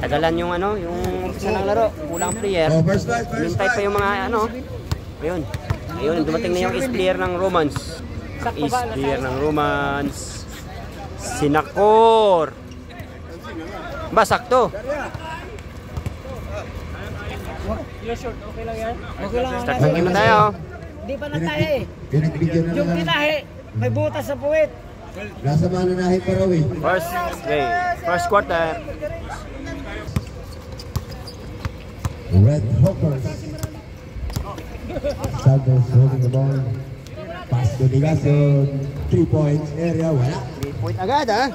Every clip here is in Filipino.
Tagalan yung ano, yung umpisa ng laro. Kulang player. Hintay pa yung mga ano. Ayun. Ayun, dumating na yung is-player ng Romance. Is-player ng Romance. Sinakor. Ba, sakto. Okay lang yan? Okay lang. Start ng game na tayo. Hindi pa natahe. Yung tinahe, may butas sa puwit. Nasa mananahe pa raw eh. First quarter. Red Hawkers. Santos holding the ball. Pass to Ligason. 3 points area. Wala. 3 point agad ha.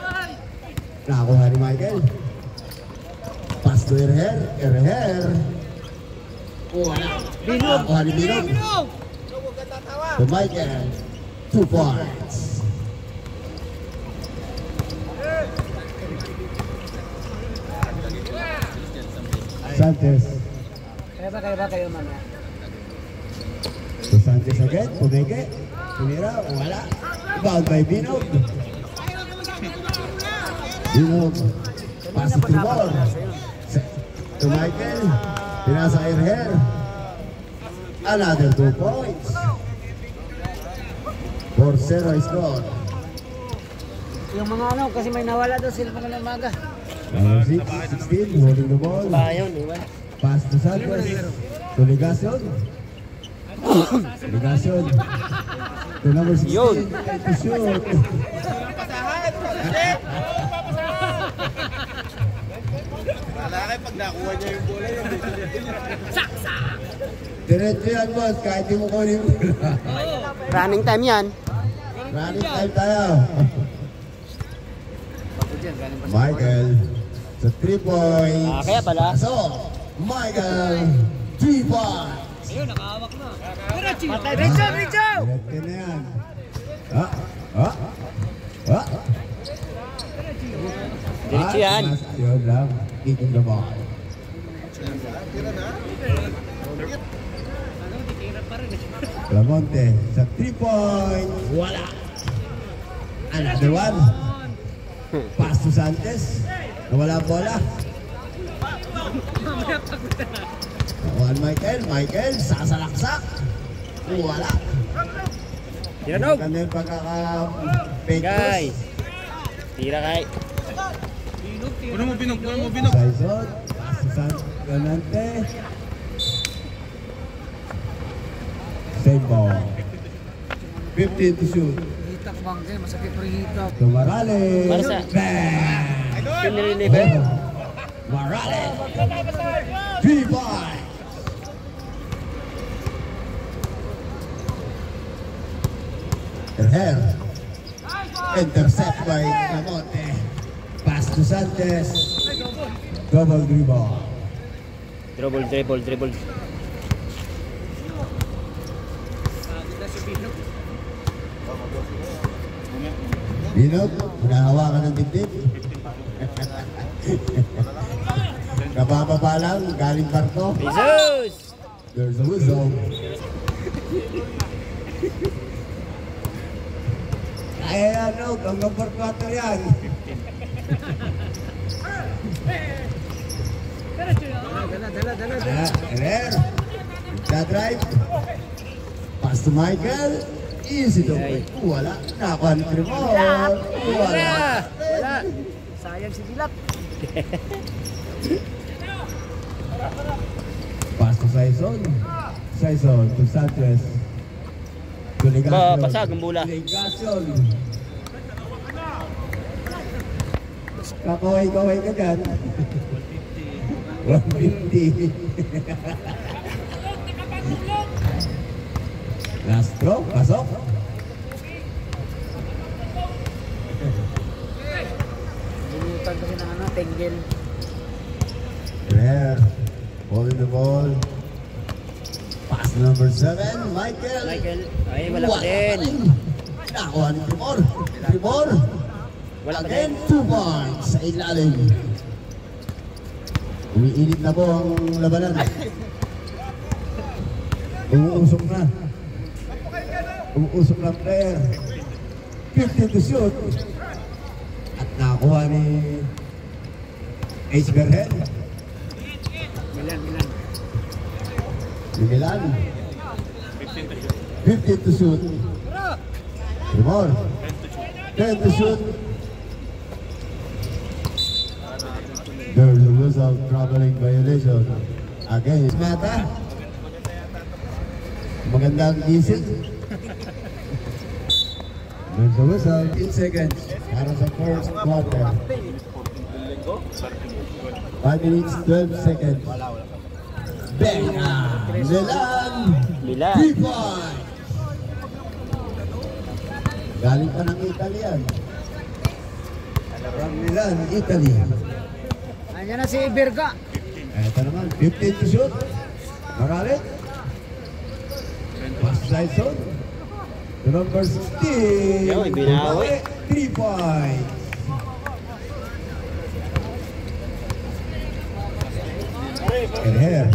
Nakakuha ni Michael. Pass to Erher. Erher. Wala. Nakakuha ni Binog. To Michael. 2 points. Santos. Kaya ba kayo mamaya? To Santos again. Pumeke. Tumira. Wala. Fouled by Binog. Binog. Pass to ball. To Michael. Pinasa Erher. Another 2 points. 4-0 is gone. Yung mga ano, kasi may nawala doon sila mga umaga. 16, holding the ball. Pass to Santos. To Ligason. Ligason. To number 16. To shoot. Malaki pag nakuha niya yung bola yun. Saksak! Diretso yan, boss. Kahit di mo kunin mo. Running time yan. Running time tayo. Michael. Sa 3 points. Kaya pala. So, Michael. 3 points. Ayun, nakahawak na. Patay, Richo! Diretso na yan. Diretso yan. Yun lang. Kicking the ball. Lamonte sa 3 points. Wala. Another one. Pass to Santos. Nawala ang bola. Nakuhaan Michael. Sasalaksak. Wala. Tiranog. Kami yung pagkaka-fake Guys. Tira kay. Puno mo binog. Saison. Pass to Santos. Ganante. Same ball. 15 to shoot. Hitak bangke, masakit pa rin hitak. To Morales. Para sa- Bang! Pinreliver. Morales. 3 points. Erher. Intercept by Lamonte. Pass to Santos. Double dribble. Dribble. Binog, hinahawakan ng dibdib. Nabababa lang, galing barko. Jesus! There's a whistle. Ay, ano, hanggang barko ato yan. Dala. Erher. Drive. Pass to Michael. Easy to play. Wala. Nakakuha ni Tremor. Wala. Sayang si Dilap. Pass to Saison to Santos. To Ligason. Pasag ang bola. Ligason. Kakaway-kaway ka dyan. 150. Last throw, pasok. Bulutan kasi ng ano, tenggel. Rare. Holding the ball. Pass number 7, Michael. Ay, wala pa din. Nakuha ni Tremor. Wala pa Again, din. 2 points sa ilalim. Umiinit na po ang labanan. Umuusok na. Umuusok na player. 15 to shoot. At nakuha ni Ace Berhen. Milan. 15 to shoot. Timor. 10 to shoot. There's a whistle, traveling violation against Mata. Magandang gising. There's a whistle. 8 seconds para sa first quarter. 5 minutes, 12 seconds. Benga! Milan! 3 points! Galing pa ng Italy yan. From Milan, Italy. Ayan na si Berga. Ito naman, 15 to shoot. Maralit. Pass side zone. To number 16. Yo, binawi. 3 points. Here.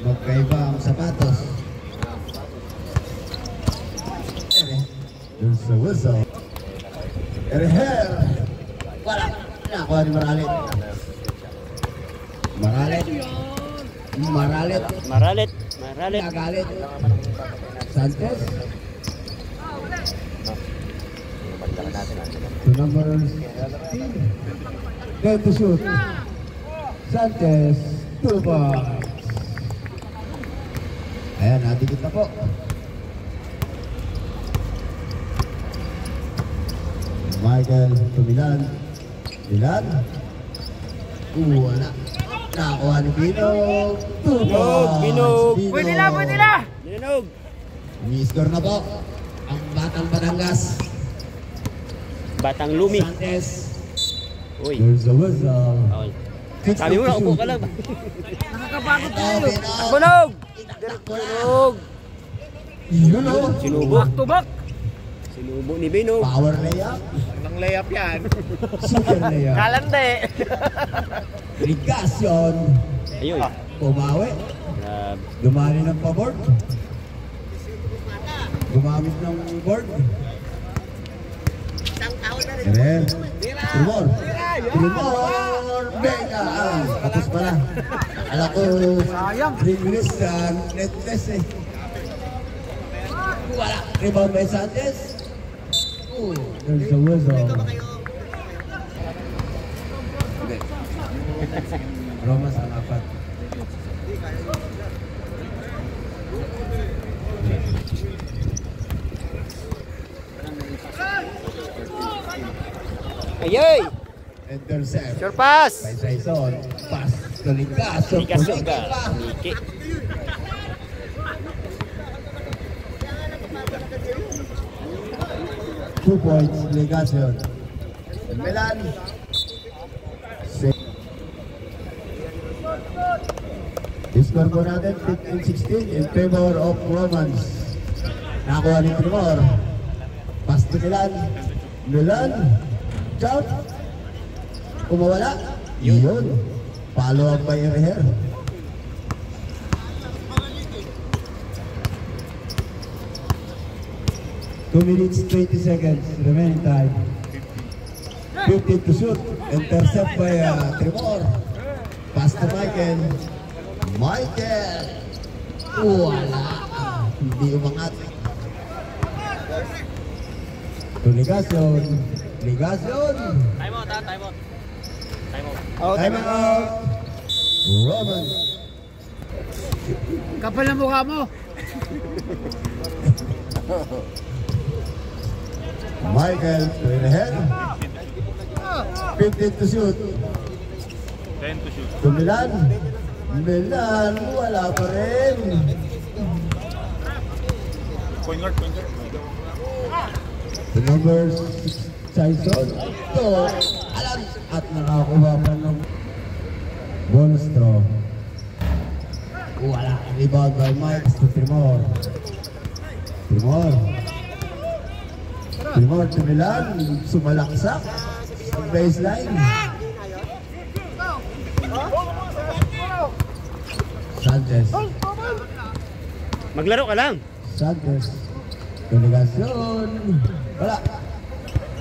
Magkaiba ang sapatos. There's a whistle. Here. Wala. Nakuha ni Maralit. Maralit. Nagalit. Sanchez. To number 10 to shoot. Sanchez. 2 points. Ayan, natikit na po. Michael to Milan. Wala. Nakakuha ni Binog. 2 points. Binog. Pwede na! Binog. Ni-score na po ang Batang Batangas. Batang Lumi. Sanchez. Uy. There's a whistle. Okay. Sabi mo na, upo ka lang. Nakakapagod tayo. Bunog! Binog. Yun o. Sinubo. Back to back. Sinubo ni Binog. Power layup. Nang layup yan. Super layup. Kalande. Ligasyon. Ayun. Pumawi. Grabe. Dumali ng pa-board. Gumamit ng board. Keren. Trumor. Benga. Tapos pala. Alam ko, 3 minutes netless eh. Wala. Rebound by Sanchez. There's a whistle. Romas ang apat. Ayay! Intercept. Sure pass! By Saison. Pass. Ligasyon. Ligasyon ka. Miki. Two points. Ligasyon. Milan. Score po natin 15-16 in favor of Romans. Nakakuha ni Timor. Pass to Milan. Jump. Kumawala. Yun. Follow up by Reher. Two minutes, 20 seconds. Remaining time. 15 to shoot. Intercept by Timor. Pass to Michael. Wala. Hindi umangat. To Ligasyon. Time out. Time out. Roman. Kapal na mukha mo. Michael to Reher. 15 to shoot. 10 to shoot. To Milan, wala pa rin. Point guard. The number 6, Saison. Ito, alam. At nakakuha pa ng bonus throw. Wala. Rebound by Mike to Timor to Milan. Sumalaksak. Baseline. Sanchez. Maglaro ka lang. Sanchez. Delegasyon. Wala.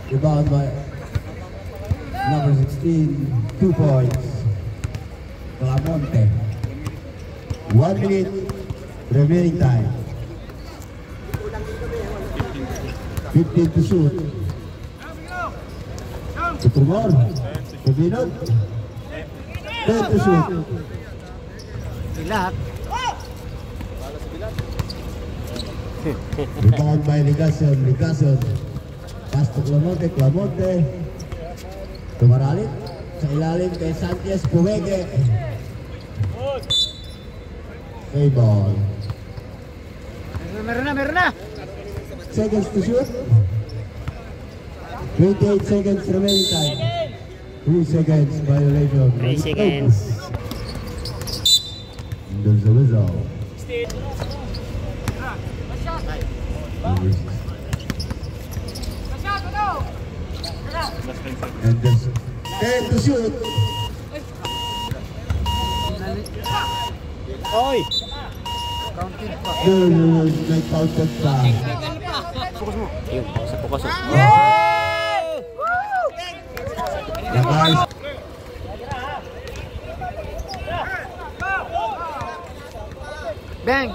Rebound by number 16. 2 points. Clamonte. 1 minute remaining time. 15 to shoot. To Tremor. To Binod. 10 to shoot. Lahat. Rebound by Ligason. Ligason. Pass to Clamonte. Clamonte. Tumaralit. Sa ilalim kay Sanchez. Puwege. Play ball. Meron na. Seconds to shoot. 28 seconds remaining time. 3 seconds violation. 3 seconds. There's a whistle. And there's 10 to shoot. Oy! May counted pa. Ayun, sa pukas. Guys. Bang!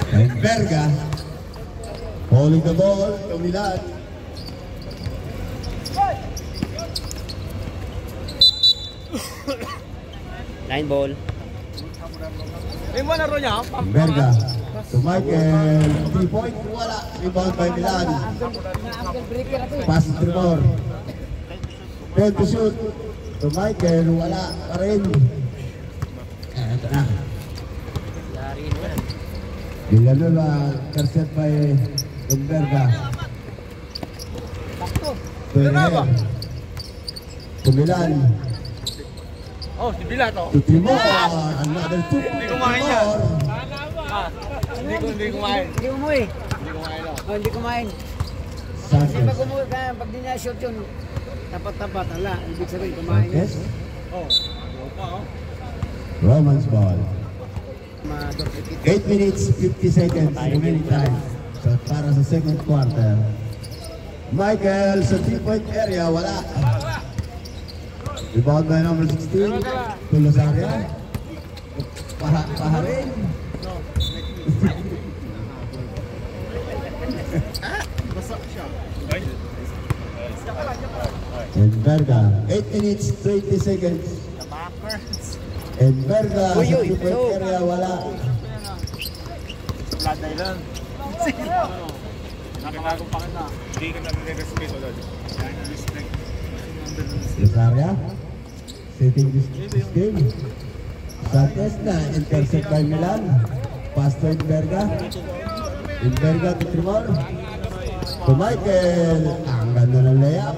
And Berga holding the ball. Umilan. Line ball. Berga to Michael. 3 point. Wala. Rebound by Milan. Pass to Tremor. 10 to shoot. To Michael. Wala pa rin. Ito na. Villanueva. Intercept by Berga. To Herrera. To Milan. Oh, si Bila to. To Tremor. Another 2. Hindi kumain yan. Hindi kumain. Hindi umuwi. Hindi kumain lang. Oh, hindi kumain. Kasi Sanchez. pag umuwi ka, pag di niya shoot yun, tapat-tapat, ala, ibig sabihin, kumain yun. Sanchez. Oh, pa oh. Romans ball. 8 8 minutes, 50 seconds remaining time. So para sa second quarter. Michael sa 3-point area, wala. Rebound by number 16. Tulosaria. Paharin. And Berga, 8 minutes, 20 seconds. And Berga sa 3-point area, wala. Laday lang. Nakakagong pa kita. Hindi ka na nire-respeto doon. Respect. Rosaria setting this game. Sanchez na intercept by Milan. Pass to Berga. Berga to Tremor. To Michael. Ang ganda ng layup.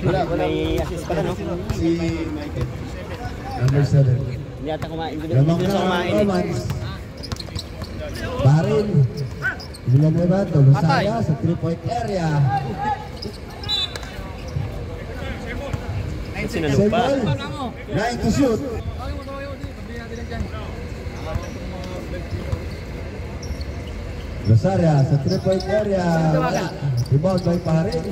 Wala, may assist pala, no? Si Michael. Number 7. Hindi ata kumain. Hindi Lamang siya na kumain. Romans. Barin. Villanueva to Rosaria sa 3-point area. Sinalo pa. 9 to shoot. Rosaria sa 3-point area. Wala. Rebound by Paharin.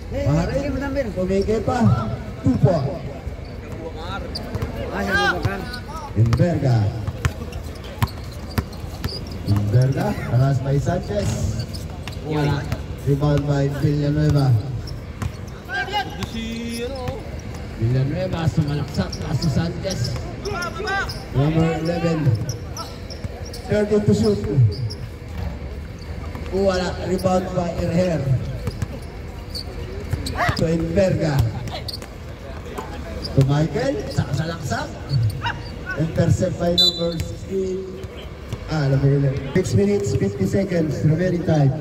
Paharin. Tumigay pa. 2 point. Berga. Berga. Taras by Sanchez. Wala. Rebound by Villanueva. Villanueva sumalaksak na si Sanchez. Number 11. 30 to shoot. Wala. Rebound by Herrera. To Berga. To Michael. Salaksak. Intercept by number 16. Number 11. 6 minutes, 50 seconds. Remaining time.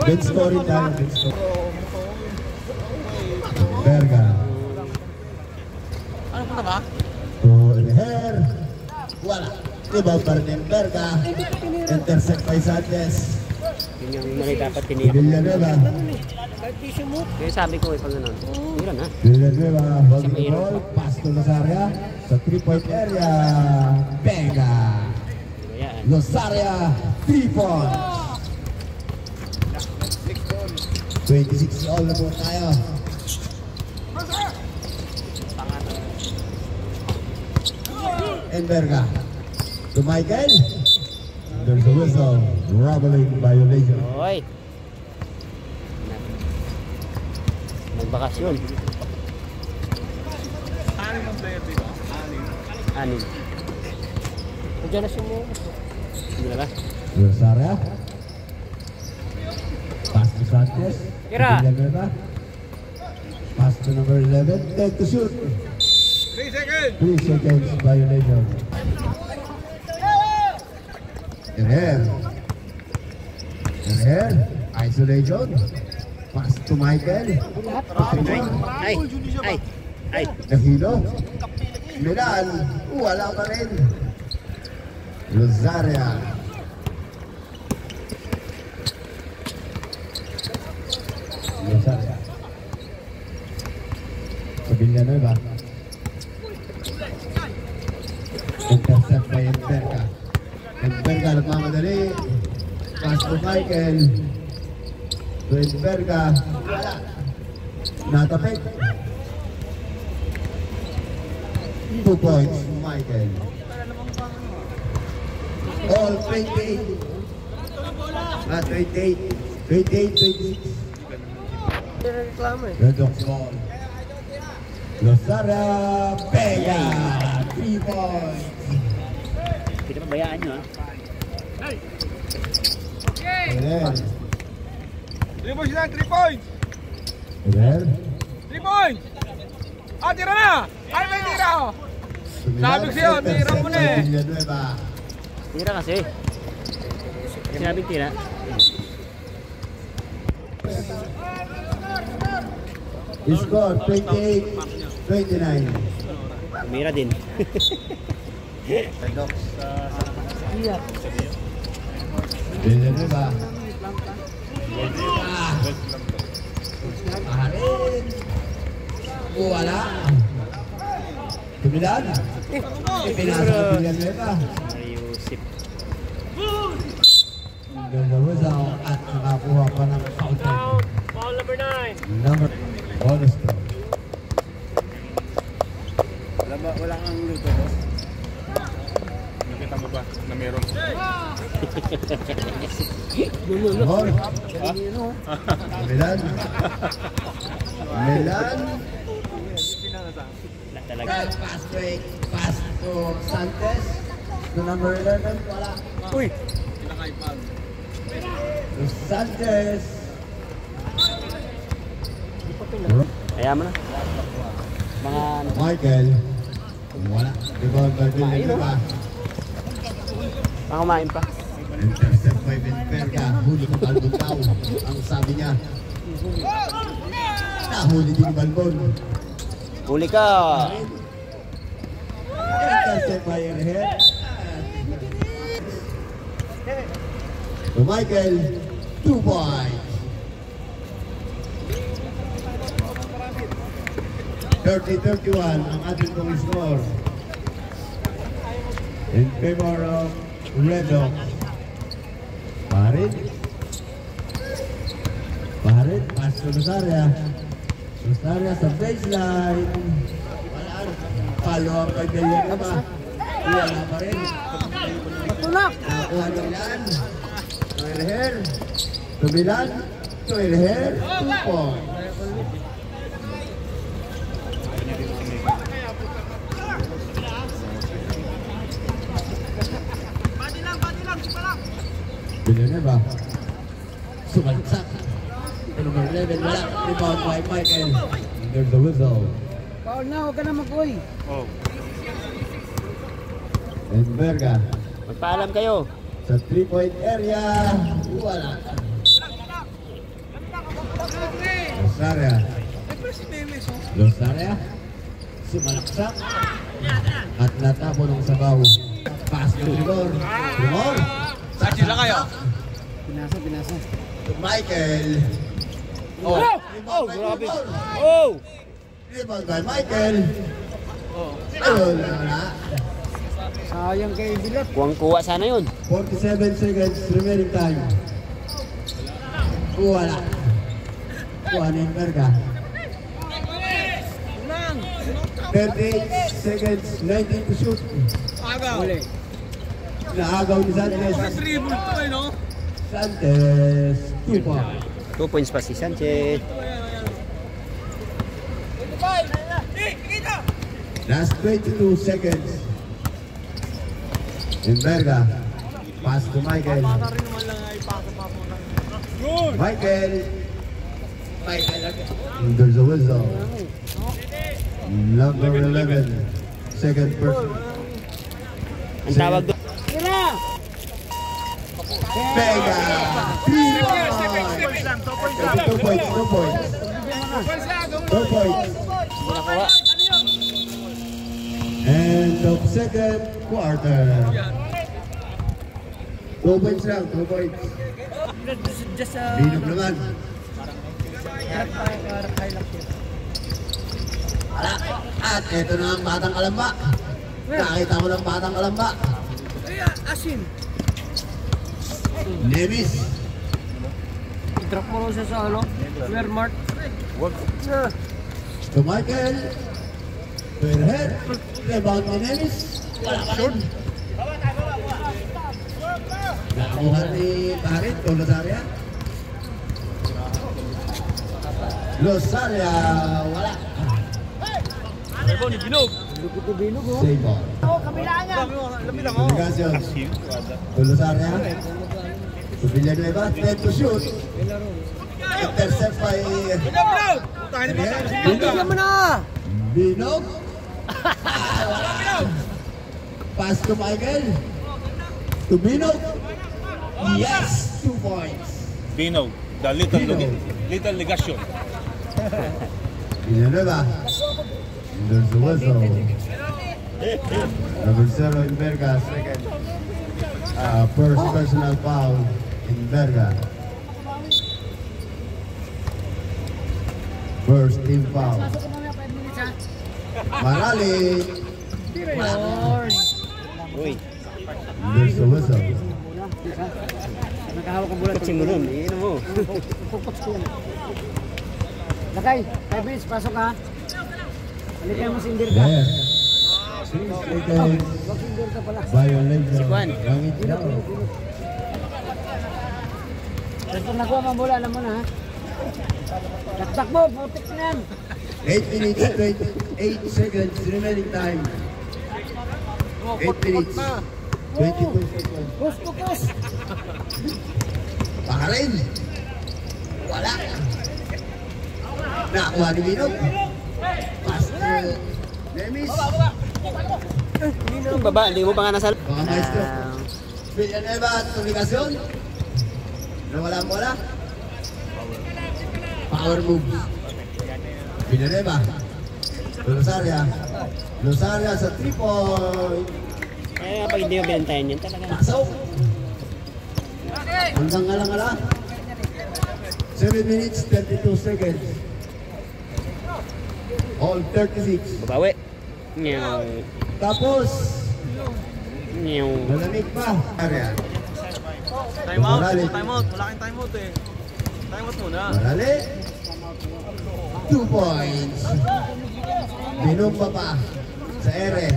Good scoring down. Berga. Ano po na ba? To Herrera. Wala. Rebound pa rin Berga. Intercept by Sanchez. Yun yung mali dapat tiniyak. Villanueva. Kaya sabi ko, pag gano'n. Hirap na. Villanueva. Holding the ball. Pass to Rosaria. Sa 3-point area, Vega. Ayan. Losaria, 3 points. 26 all na po tayo. Enverga. To Michael. There's a whistle. Rubbling violation. Oy. Nagbakasyon. Anim. Diyan na siya mo. Hindi na ba? Losaria. Pass to Sanchez. Kira. Villanueva. Pass to number 11. Take to shoot. 3 seconds. 3 seconds violation. Herher. Herher. Isolation. Pass to Michael. Ay. Ay. Ay. Nahilo. Milan. Wala pa rin. Losaria. Losaria. Sa Villanueva. Intercept by Enverga. Enverga nagmamadali. Pass to Michael. To Enverga. Wala. Natapik. 2 points, Michael. All 28. 28. 26. Red Sox ball. Losaria Vega. 3 points. Hindi pa bayaan nyo, ha? Herher. 3 points lang, 3 points. Herher. 3 points. Ah, tira na. Ay, may tira. Sabi ko sa'yo, tira mo na eh. Villanueva. Tira kasi. Sinabing tira. Score 28-29. Tumira din. Villanueva. Aharin. Wala. Tumilan. Ipinasa ng Villanueva. Ayusip. Villanueva at nakakuha pa ng counter. Foul number 9. Number bonus throw. Wala kang luto ko. Nakita mo ba na meron? Gol. Milan. Milan. Wala talaga. Pass break. Pass to Sanchez. To number 11. Wala. Uy! To Sanchez. Kaya mo na. Mga ano. Michael. Wala. Rebound by Villanueva. Mga kumain pa. Intercept by Enverga. Huli ko Balbon daw. Ang sabi niya. Nahuli din Balbon. Huli ka! Intercept by Herher. To Michael. 2 points. 30-31 ang ating pong score. In favor of Red Sox. Paharin. Paharin. Pass to Losaria. Losaria sa baseline. Wala. Follow up kay Villanueva. Wala pa rin. Matulak. Nakuha ng Milan. To Herher. To Milan. To Herher. 2 points. Villanueva. Sumalsak. Number 11. Wala. Rebound by Michael. There's a whistle. Paul na, huwag ka na mag-uy. Oh. Enverga. Magpaalam kayo. Sa 3-point area. Wala. Losaria. Losaria. Sumalaksak. At natapon ng sabaw. Pass to Tribor. Tribor. Saksi lang kayo. Pinasa. To Michael. Oh! Oh! Grabe! Oh! Rebound by Michael. Wala. Sayang kay Bilot. Kuwang-kuha sana yun. 47 seconds remaining time. Wala. Kuha ni Berga. 38 seconds, 19 to shoot. Agaw. Uli. Naagaw ni Sanchez. Dribble to eh, no? Sanchez, 2 points. 2 points pa si Sanchez. Last 22 seconds. Berga. Pass to Michael. Michael. There's a whistle. Number 11. Second person. Ang tawag doon. Tira! Berga. 3 points. 2 points. 2 points. 2 points. Nakakuha. End of second quarter. 2 points lang. 2 points. Just Binog naman. At ito na ang Batang Kalamba. Nakita mo ng Batang Kalamba. asin. Nevis. I-drop mo lang siya sa ano? Square mark. To Michael. Per head. Rebound ni Nevis. Wala pa rin. Nakakuha ni Barit o Losaria. Losaria. Wala. Rebound ni Binog. Lukot ni Binog oh. Save ball. Oo, kabilaan niya. Lapit lang oh. Comunicación. To Losaria. To Villanueva. 10 to shoot. Intercept by Binog! Tahan ni Bata. Bigyan mo na! Binog. Pass to Michael. To Binog. Yes! 2 points. Binog, the little negation. Villanueva. There's a whistle. Number 0 in Berga, second. First personal foul in Berga. First team foul. Marali. Uy, There's a whistle. Nakahawak ang bulat. kutsin mo nun. Iinom mo. Kukuts ko yan. Lakay, 5 minutes, pasok ha. Balikan mo si Indir ka. There. 3 seconds. Wag si Indir ka pala. Violation. Si Juan. Langit daw. Pag nakuha mo ang bola, alam mo na ha. Taktak mo, putik na yan. 8 minutes, 28 seconds remaining time. 8 minutes. 22 seconds. Kus, kus. Pakarin. Wala. Nakuha ni Binog. Pass to Nemis. Yung baba, hindi mo pa nga nasal. Mga maestro. Villanueva at Comunicación. Nawala ang bola. Power moves. Villanueva. Losaria. Losaria sa 3 point. Kaya pag hindi mo binantayan yun, talaga. Pasaw. Hanggang ngalang-ngala. 7 minutes, 32 seconds. All 36. Babawi. Nyaw. Tapos, Nyaw. malamig pa. Area. Time out. Marali. Time out. Wala kang time out eh. Time out muna. Marali. 2 points. Binumba pa sa ere.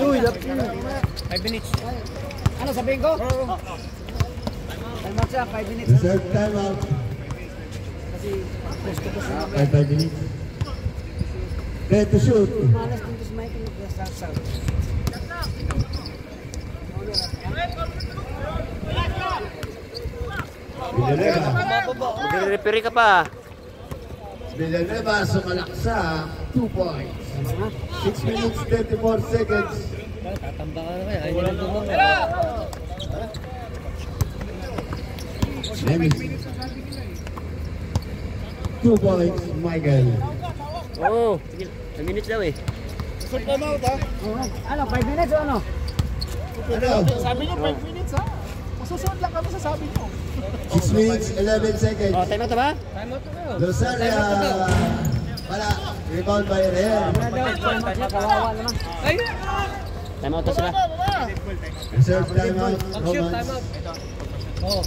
Uy, 5 minutes. Ano sabihin ko? Time out siya, 5 minutes. Reserve timeout. Kasi gusto ko siya. 5 minutes. Ready to shoot. Malas din ko si Michael nagsasaw. Villanueva. Magre-referee ka pa. Villanueva sumalak sa 2 points. 6 minutes, 34 seconds. Tatamba ka na kaya, ayaw nang tumang. Nemis. 2 points, Michael. Oo. 2 minutes daw eh. Ano, 5 minutes o ano? Ano? Sabi niyo 5 minutes ha. Masusunod lang kami sa sabi niyo. 6 minutes, 11 seconds. Oh, time out na ba? Losaria. Wala. Rebound by Real. Wala daw, 5 Kawawa naman. Ay! Time out na sila. Reserve timeout, Romans. Oo.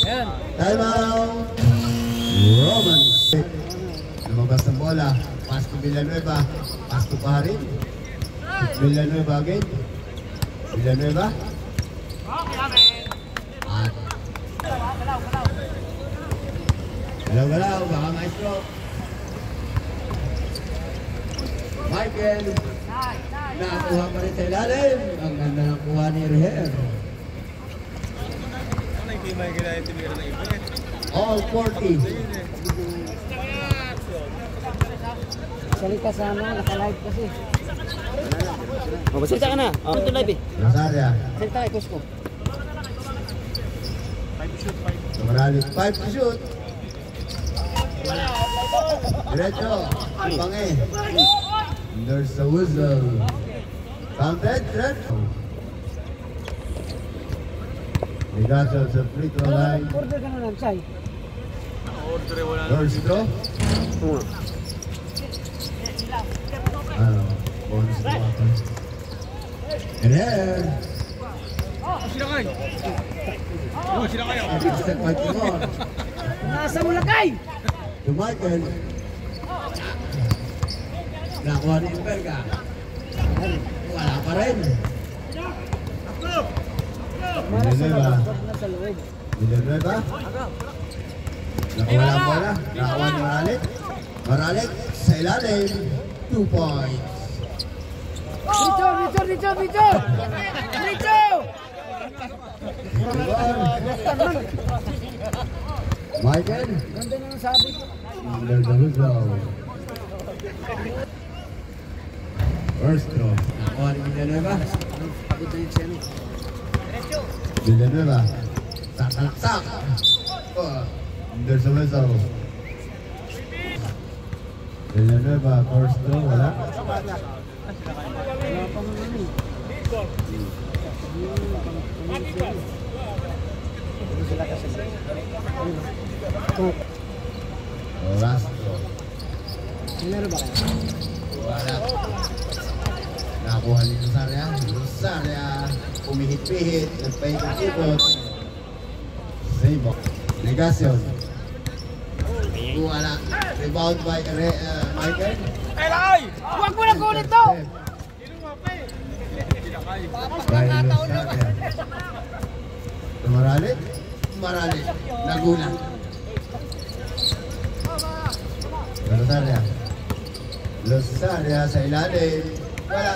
Ayan. Timeout, Romans. Lumabas ang bola. Pass to Villanueva. Pass to Paharin. Villanueva again. Villanueva. At galaw-galaw, baka maestro. Michael. Nakakuha pa rin sa ilalim. Ang ganda ng kuha ni Reher. Hindi may ginaya tinira ng iba eh. All 40. Salita sa ano, naka-live kasi. O, basalita ka na. O, ito live eh. Rosaria. Salita kay Cusco. Morales, 5 to shoot. Diretso. Bange. There's the whistle. Counted. Diretso. Ligaso sa free throw line. Order ka na lang, Chay. Order wala na. First throw. Bonus na ako. And then, Sila kayo! Sila kayo! step by Timor. Nasa Mulakay! To Michael. Nakuha ni Inverga. Wala pa rin. Villanueva. Nasa loob. Villanueva. Nakuha ang bola. Nakuha ni Morales. Morales sa ilalim. 2 points. Richo! Michael. Ganda na ang sabi ko. Under the whistle. First throw. Nakuha ni Villanueva. Pagod na yun siya. Villanueva. Sakalaksak. Under the whistle. Villanueva. First throw. Wala. Wala pang ano eh. Rastro. Meron ba kayo? Wala. Nakuha ni Rosaria. Rosaria. Pumihit-pihit. Nagpahit-ikot. Save. Negacion. Wala. Rebound by Michael. Elay! Huwag mo na kulit to! Morales. Nagulat. Rosaria sa ilalim. Wala.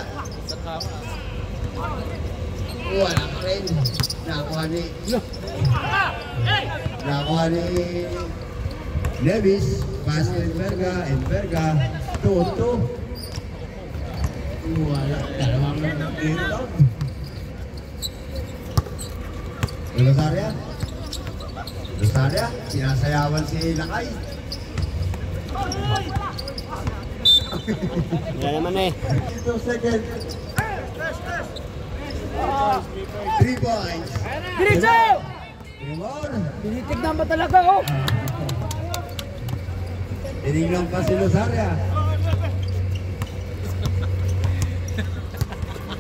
Wala pa rin. Nakuha ni Nevis. Pass to Enverga. 2-2. Wala. Dalawang dito. Rosaria, sinasayawan si Lakay. Wala naman eh. 2 seconds. 3 points. Richo! 3 more. Tinitignan ba talaga oh? Tinignan pa si Rosaria.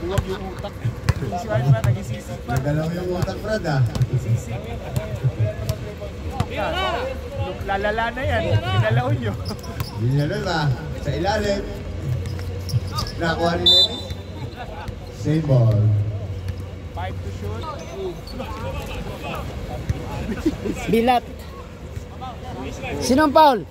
Huwag yung utak. Isipan ba? Nag-isisip pa. Nagalaw yung utak, Brad, ah. Lalala na yan. Pinalaw nyo. Villanueva sa ilalim. Nakuha ni Nevis. Same ball. 5 to shoot. Bilat. Sinong foul?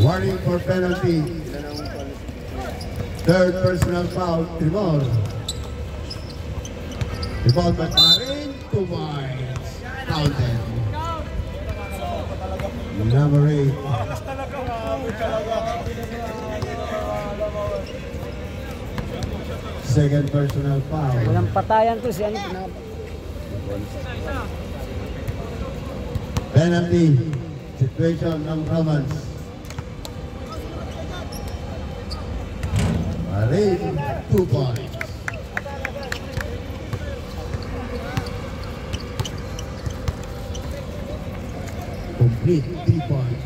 Warning for penalty. Third personal foul, Timor. Rebound by Parin, 2 points. Counted. Number 8. Second personal foul. Walang patayan to si ano. Penalty situation ng Romans. Parin, 2 points. Complete 3 points.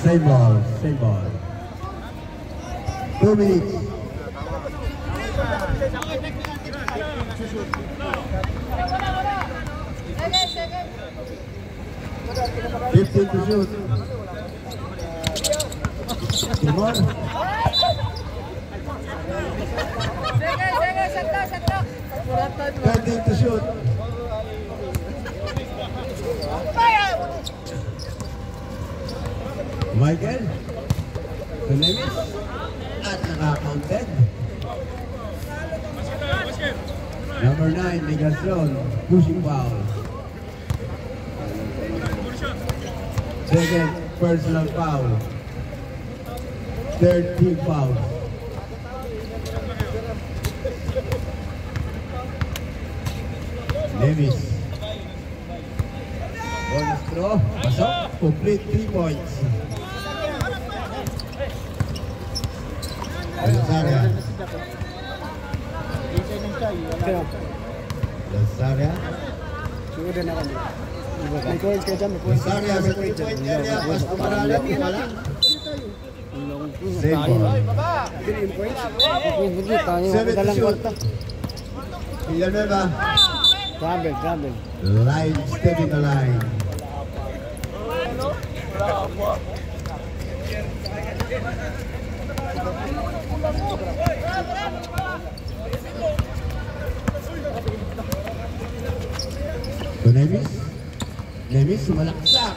Same ball, same ball. 2 minutes. Fifteen to shoot. 2 more. 13 to shoot. Michael Tunemis at naka-counted. Number 9, Negacion, pushing foul. Second personal foul. Third team foul. Nevis. Bonus throw. Pasok. Complete 3 points. Lazaria. Lazaria. Lazaria sa 3-point area. Pas pumaralan mo wala. Same ball. 7 to shoot. Villanueva. Grabe. Line, stepping the line. So Nevis sumalaksak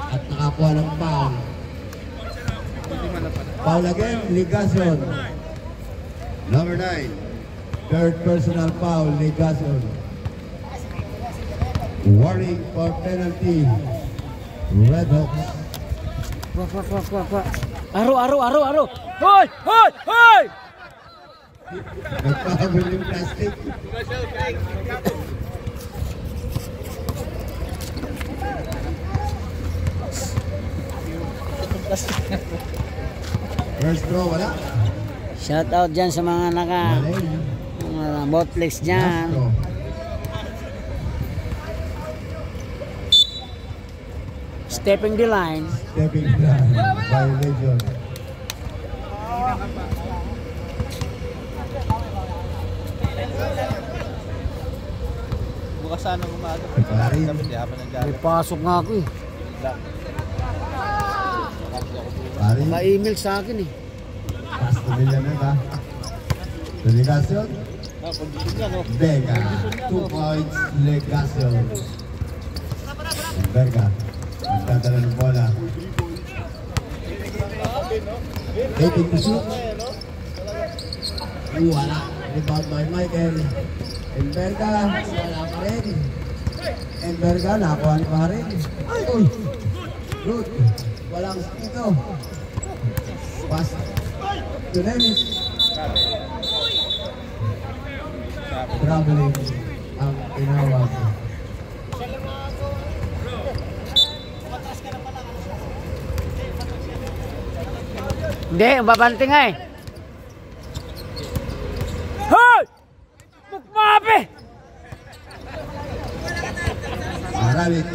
at nakakuha ng foul. Foul again, Ligason. Number 9, third personal foul, Ligason. Warning for penalty. Red Hawks. Aro. Hoy! Nagpahabol yung plastic. First throw, wala. Shout out dyan sa mga mga botless dyan. Stepping the line. Stepping line. Violation. Bukas sana umaga. Parin. May pasok nga ako eh. Parin. Ma-email sa akin eh. Pasto Villanueva. Legacion. Vega. 2 points. Legacion. Vega. Magdadala ng bola. 18 to shoot. Wala. Rebound by Michael. Enverga. Wala pa rin. Enverga. Nakuha pa rin. Uy. Good. Walang dito. Pass. To Nevis. Traveling ang tinawag. Hindi, babante nga eh. Hoy! Bukmape! Maralit.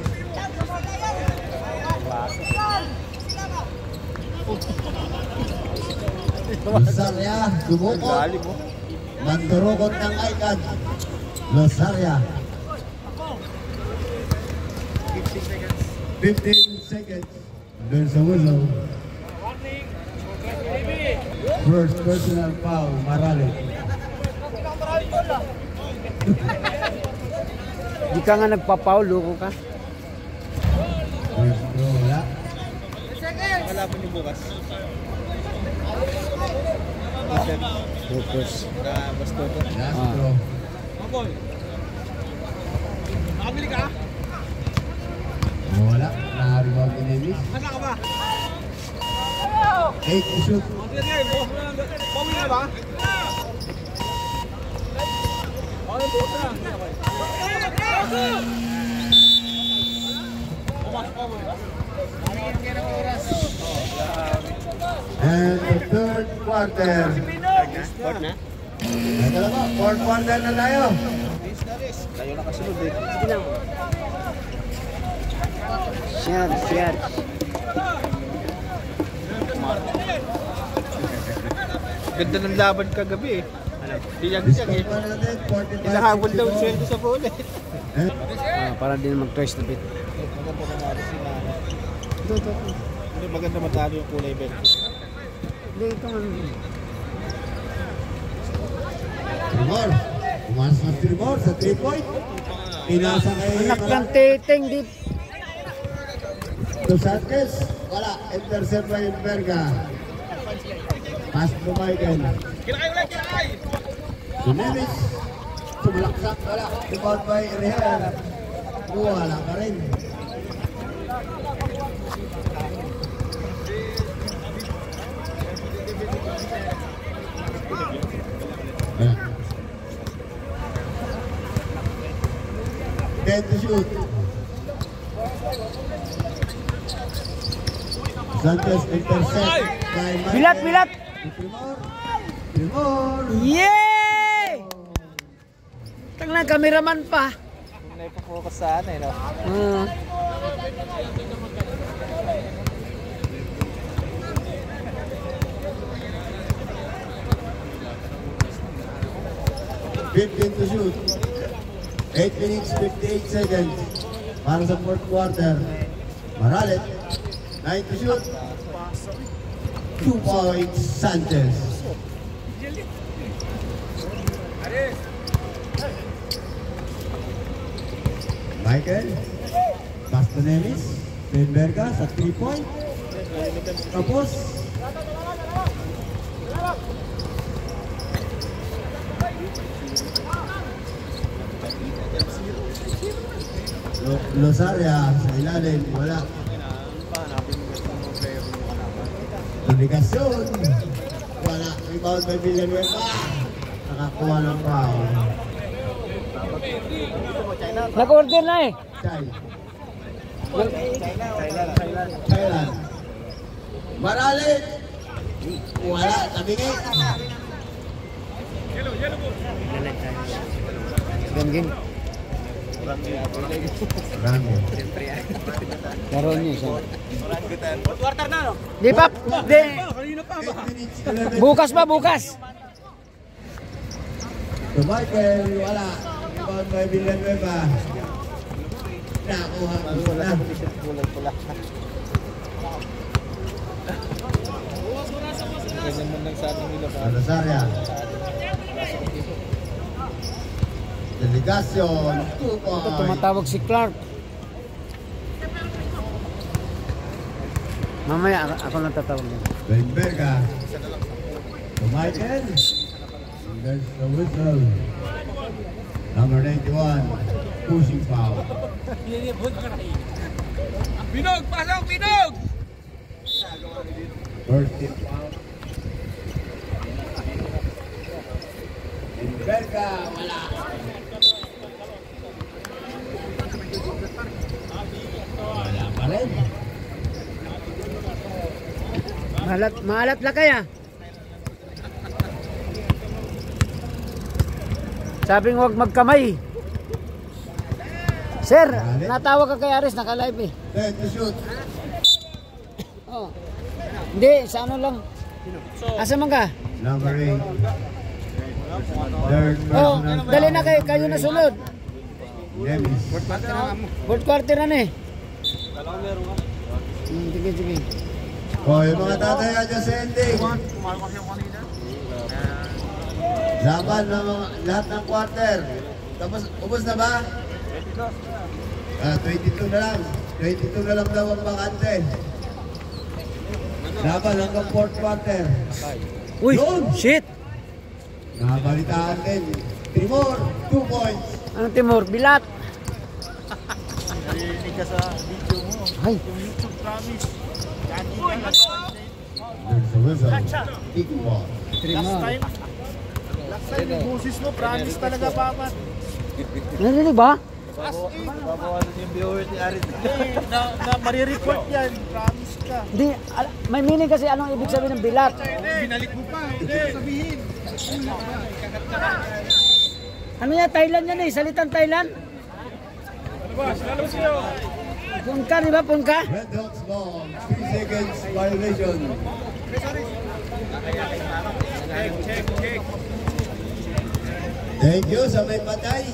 Lazaria, dumukot. Mandurukot ng icon. Lazaria. 15 seconds. There's a whistle. First personal foul, Maralit. Di ka nga nagpapaul, loko ka. First throw, wala. Kalaban niyo bukas. Focus. Basta to. Last throw. Maboy. Nakabili ka? Wala. Naka-rebound ni Nevis. Nasa ka ba? 8 to shoot. Bawi na ba? Bawi bukas na. And the third quarter. Sport na. Ito na po, fourth quarter na tayo. Kayo nakasunod eh. Sige lang. Share. Ganda ng laban kagabi eh. Diyan eh. Inahabol daw yung sweldo sa bola eh. Para din mag-twice na bit. Maganda matalo si Nana. Hindi maganda matalo yung kulay belt. Hindi, ito man. Tremor. Pumasok ng Tremor sa 3-point. Pinasa kay Anak ng titing di. Dos Santos. Wala. Intercept by Berga. Pass to Michael. Kilakay! Jimenez. Sumalaksak. Wala. Rebound by Reher. Wala pa rin. Get to shoot. Santos intercept by Michael. Bilat. Tremor. Yay! Tangna cameraman pa. Hindi pa focus sa ano eh no? To shoot. 8 minutes 58 seconds. Para sa fourth quarter. Maralet. 9 to shoot. 2 points Sanchez. Michael. Bastonelis. Benberga sa 3-point. Tapos. Losaria sa ilalim, wala. Publikasyon, wala. Rebound by Villanueva. Nakakuha ng foul. Nag-order na eh. Thailand. Maralit. Wala, tabingin. Game. Rami. Laro niyo siya. Quarter na no? Di pa. Di. Bukas. To Michael, wala. Rebound by Villanueva. Nakuha ko na. Ganyan man lang sa ating nila pa. Rosaria. Delegasyon, 2 points. Tumatawag si Clark. Mamaya ako nang tatawag niya. Benberga. To Michael. There's the whistle. Number 91. Pushing foul. Binog! Pasok! Binog! First team foul. Benberga, wala. Wala pa rin. Maalat la kaya. Sabing huwag magkamay. Sir, natawag ka kay Aris, naka-live eh. Then to shoot. Oh. Hindi, sa ano lang. Asa man ka? Number 8. Third Oh, personal dali na foul. kayo na sunod. Nemis. Fourth quarter na eh. Sige. Oh, yung mga tatay dyan sa ending. Laban ng mga, lahat ng quarter. Tapos, ubos na ba? 22 na lang. 22 na lang daw ang bakante. Laban hanggang fourth quarter. Uy, Yun! shit. Nakabalitaan din. Timor, 2 points. Anong Timor? Bilat. Narinig ka sa video mo. Ay, Yung YouTube promise. There's a whistle. Equal ball. Timor. Last time yung boses mo, promise talaga papat. Narinig ba? Babawalan yung viewer ni Arin. Na marireport yan, promise ka. Hindi, may meaning kasi anong ibig sabihin ng bilat. Binalik mo pa, hindi sabihin. Ano yan? Thailand yan eh. Salitang Thailand. Punka, di ba? Punka? Red Hawks ball. 3 seconds violation. Check. Thank you sa may patay.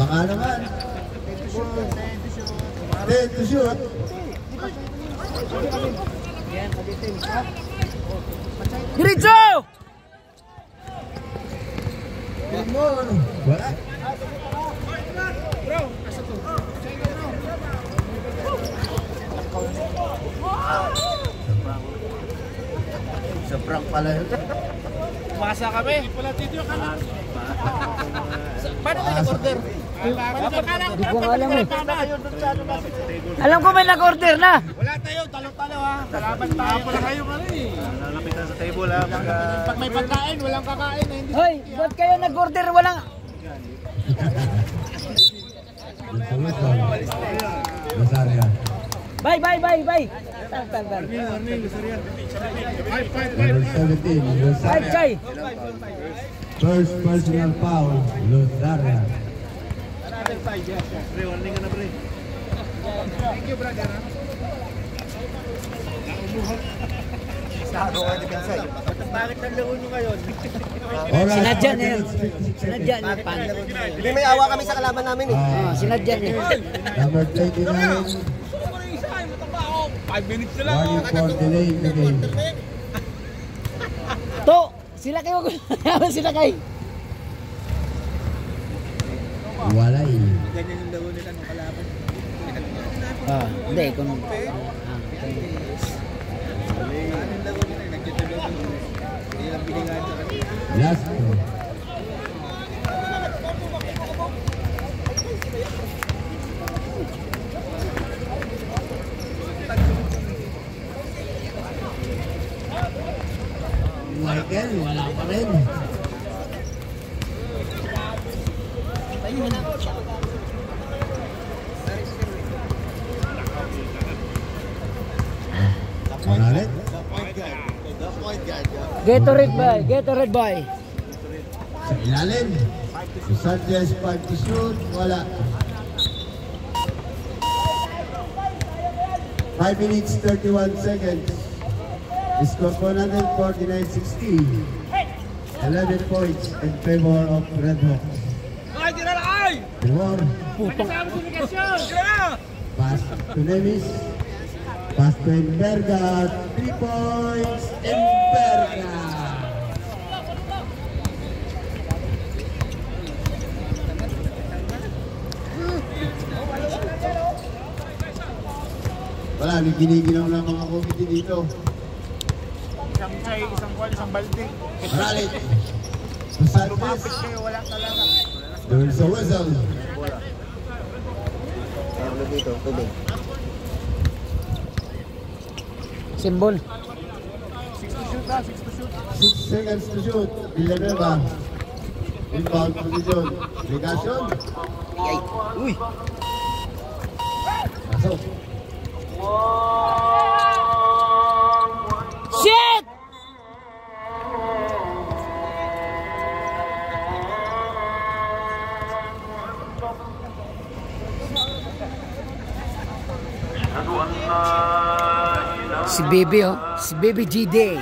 Baka naman. 10 to shoot. Diretso! Wala. Sa prank pala yun. Masa kami. Wala dito ka na. Paano kayo nag-order? Hindi ko alam eh. Alam ko may nag-order na. Wala tayo, talo-talo ha. Salamat tayo. Pala kayo ka rin eh. Lalapitan sa table ha. Pag may pagkain, walang kakain na hindi. Hoy, ba't kayo nag-order? Walang... Rosaria. Bye. Number 17, Bye, Rosaria. Chay. First personal foul, Rosaria. Pre, warning ka na pre. Thank you brother ha. Bakit naglaro nyo ngayon? Sinadya na yun. Sinadya na yun. Hindi may awa kami sa kalaban namin eh. Sinadya na yun. Number 29, 5 minutes na lang. warning for delay in the game. To, sila kayo. Sila kayo. Walay. Ganyan yung laro nila ng kalaban. Hindi, kung... Last one. Michael, wala pa rin. Manalit. Gatorade boy. Sa ilalim. Si Sanchez 5 to shoot. Wala. 5 minutes 31 seconds. Score po natin 49-60. 11 points in favor of Red Hawks. Ay, tira na ay! Timor. Pass to Nevis. Pass to Enverga. 3 points. Enverga. Wala, may giniginaw ng mga committee dito. Isang chay, isang kwan, isang balde. Maralit. To Sanchez. Kayo wala talaga. There's a whistle. Symbol. 6 to shoot ha, 6 to shoot. 6 seconds to shoot. Villanueva. Inbound position. Ligasyon. Uy! Pasok. Shit! Si Baby oh. Si Baby G-Day.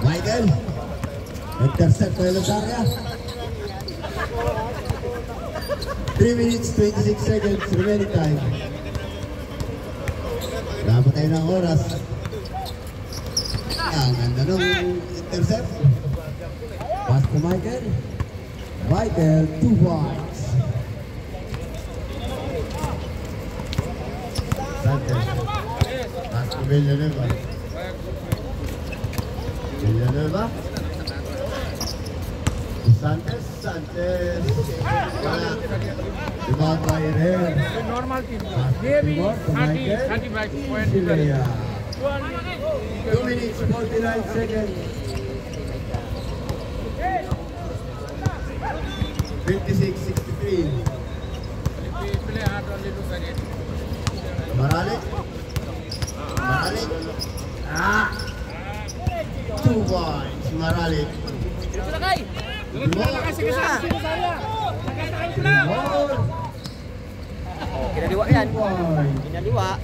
Michael, intercept by Lazaria. 3 minutes 26 seconds remaining time. Dapat tayo ng oras. Ang ganda nung intercept. Pass to Michael. Michael, 2 points. Santos. Pass to Villanueva. Villanueva. Santos. Rebound by Herrera. Normal team. Maybe 35 points. 2 minutes 49 seconds. 56-63. Maralik. 2 points. Maralik. Kinaliwa yan. Kinaliwa.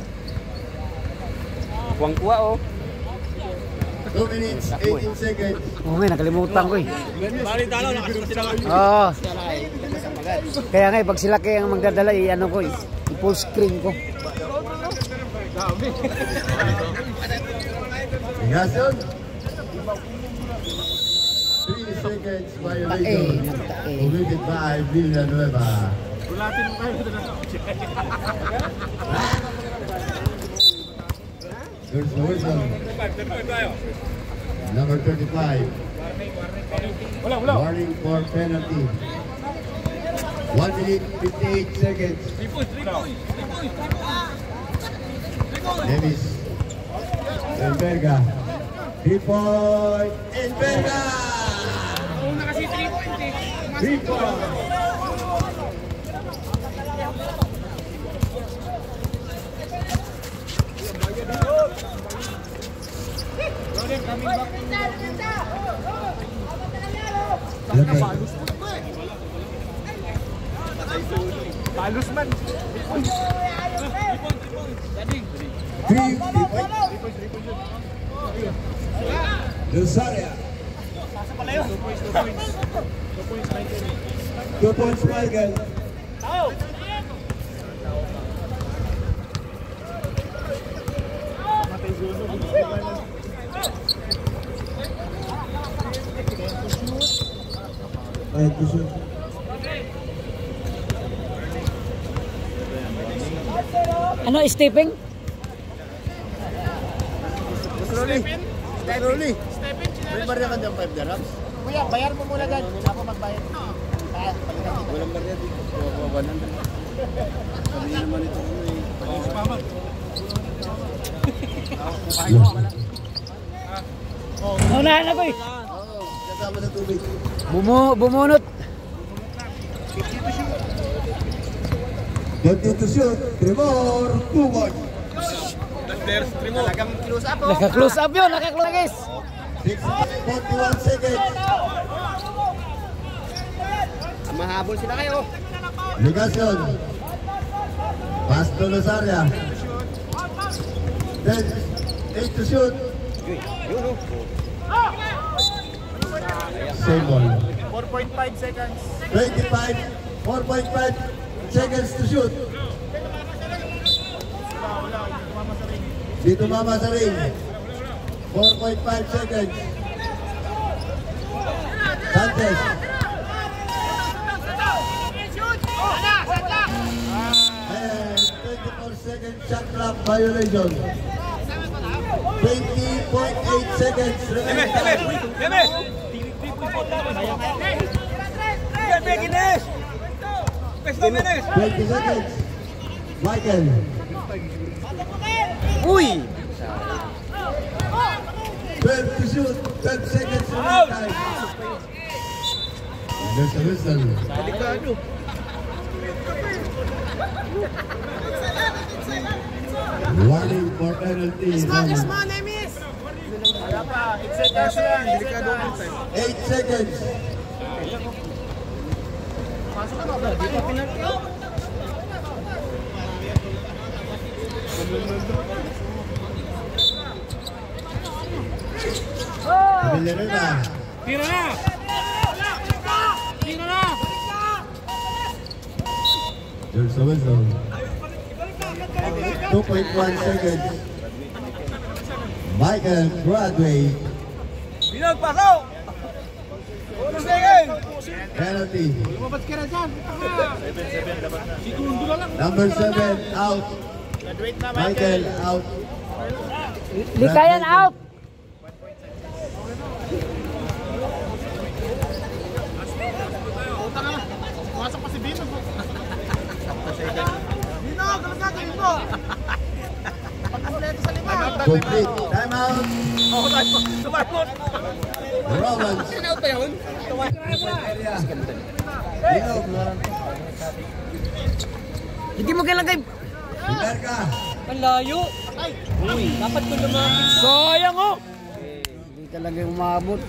Kuwang-kuwa oh. 2 minutes 18 seconds. Oo nga, nakalimutan ko eh. Bali talo, nakasulat sila. Oo. Kaya nga pag sila kaya ang magdadala, ano ko eh. I-full screen ko. Ingasyon. 3 seconds violation. Committed by Villanueva. Ulatin mo kayo. There's the whistle. Number 35. Warning for penalty. 1 minute 58 seconds. Davis. Enverga. 3-point. Enverga! 3-point. Palos man. 3 Lusaria. 2 points Michael. Ano, stepping? Rolly. May barya ka dyan 5 dirhams? Kuya, bayar mo muna dyan. Ako magbayad. Walang barya dito. 100. Sabi naman ito ko eh. Naunahan ako eh. Oo, kasama sa tubig. Bumunot. 20 to shoot. Tremor. 2 points. Talagang close up oh. Naka-close up yun, naka-close guys. 41 seconds. Mahabol sila kayo. Ligasyon. Pass to Lazaria. 10. 8 to shoot. Same ball. 4.5 seconds. 25. 4.5 seconds to shoot. Dito mama sa ring. 4.5 seconds. contest. And 24-second shot clock violation. 20.8 seconds remaining. Gines! Pesto, Gines! 20 seconds. Michael. Uy! 12 to shoot. 12 seconds remaining time. There's a whistle. Delikado. Warning for penalty. Wala pa. 8 seconds yan. Delikado ang time. 8 seconds. Villarreal. Tira na! Tira na! There's a whistle. 2.1 seconds. Michael Broadway. Binag, pasok! 2 seconds! Penalty. Lumabas ka na dyan. Number 7 out. Graduate na, Michael out. Likayan out. Puta ka na. Pumasok pa si Bino. Bino, galang gagawin mo. Pagkumpleto sa lima. Complete. Time out. Tumakot! Romans. Sinout pa yun? Dinog. Hindi mo kailangan. Iberka. Ang layo. Uy, dapat ko lumapit. Sayang oh. Hindi talaga umabot.